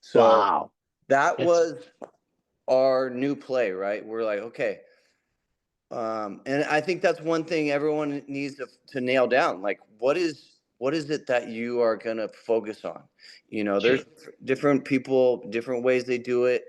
So Wow. that That's was our new play, right? We're like, okay. And I think that's one thing everyone needs to nail down. Like, what is it that you are going to focus on? true. There's different people, different ways they do it,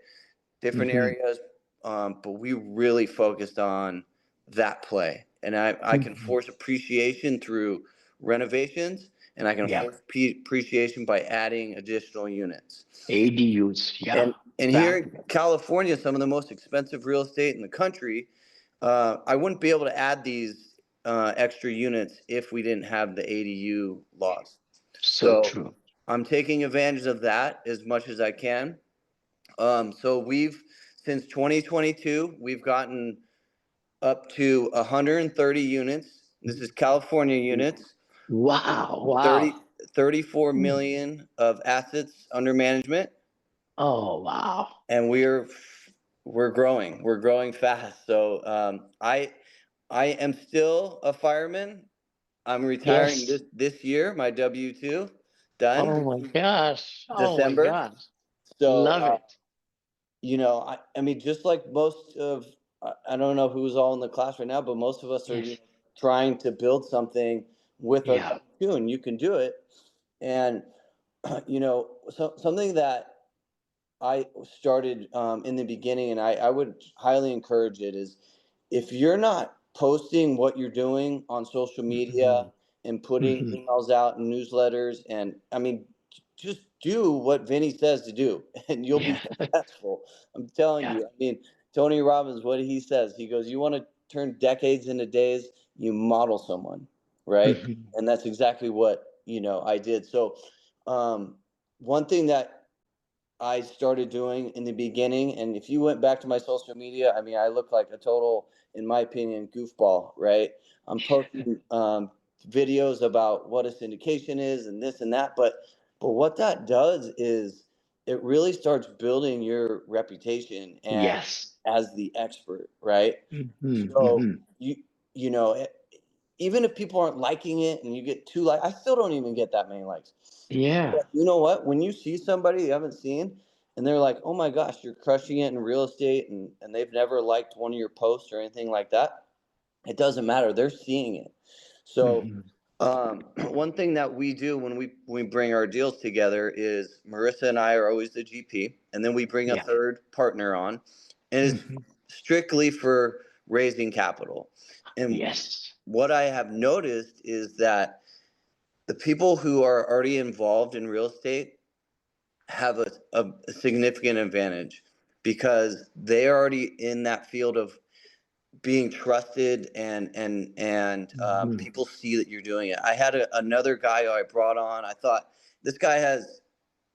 different Hmm. areas. But we really focused on that play. And I can Hmm. force appreciation through renovations, and I can Yeah. force appreciation by adding additional units. ADUs. Yeah. And here That. in California, some of the most expensive real estate in the country, I wouldn't be able to add these extra units if we didn't have the ADU laws. So So true. I'm taking advantage of that as much as I can. So since 2022, we've gotten up to 130 units. This is California units. Wow. Wow. 30, 34 million of assets under management, Oh, wow. and we're growing. We're growing fast. So I am still a fireman. I'm retiring Yes. this year. My W-2 done Oh my gosh. Oh my December. gosh. So Love it. I mean, just like most of, I don't know who's all in the class right now, but most of us are, Yes. trying to build something with our Yeah. W-2, and you can do it. And, so something that I started in the beginning, and I would highly encourage it, is if you're not posting what you're doing on social Hmm. media and putting Hmm. emails out and newsletters, and I mean, just do what Vinny says to do, and you'll be Yeah. successful. I'm telling Yeah. you. I mean, Tony Robbins, what he says, he goes, "You want to turn decades into days, you model someone, right?" Hmm. And that's exactly what I did. So, one thing that I started doing in the beginning. And if you went back to my social media, I mean, I look like a total, in my opinion, goofball, right? I'm posting videos about what a syndication is and this and that. But what that does is it really starts building your reputation and Yes. as the expert, right? Hmm. So Hmm. you know, e- even if people aren't liking it and you get two likes, I still don't even get that many likes. Yeah. But you know what? When you see somebody you haven't seen and they're like, "Oh my gosh, you're crushing it in real estate," and they've never liked one of your posts or anything like that, it doesn't matter. They're seeing it. So, Hmm. one thing that we do when we bring our deals together is Marissa and I are always the GP, and then we bring a Yeah. third partner on, and it's Hmm. strictly for raising capital. And Yes. what I have noticed is that the people who are already involved in real estate have a significant advantage because they're already in that field of being trusted, and Hmm. people see that you're doing it. I had another guy who I brought on. I thought this guy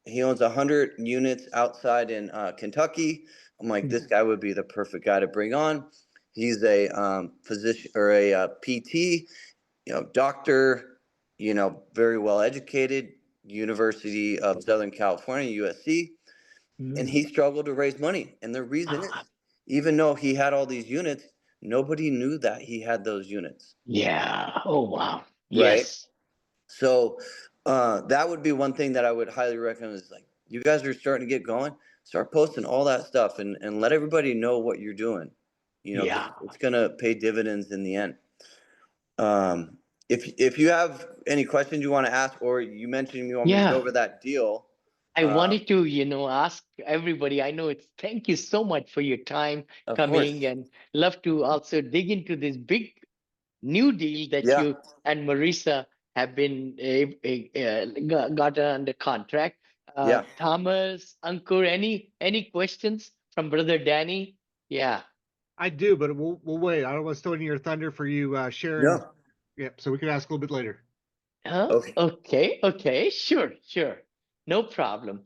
he owns 100 units outside in Kentucky. I'm like, this guy would be the perfect guy to bring on. He's a physician or a PT, doctor, very well educated, University of Southern California, USC, and Hmm. he struggled to raise money. And the reason is, Ah, even though he had all these units, nobody knew that he had those units, yeah. Oh, wow. right? Yes. So that would be one thing that I would highly recommend is like, you guys are starting to get going, start posting all that stuff and let everybody know what you're doing, because Yeah. it's going to pay dividends in the end. Um, if you have any questions you want to ask, or you mentioned you want me to go Yeah. over that deal, I wanted to, ask everybody. I know it's thank you so much for your time of course, coming and love to also dig into this big new deal that yeah, you and Marisa have been got under contract. yeah. Thomas, Ankur, any questions from Brother Danny? Yeah. I do, but we'll wait. I don't want to steal any of your thunder for you sharing. No. Yep. So we can ask a little bit later. Huh? Okay. Okay. Okay. Sure. Sure. No problem.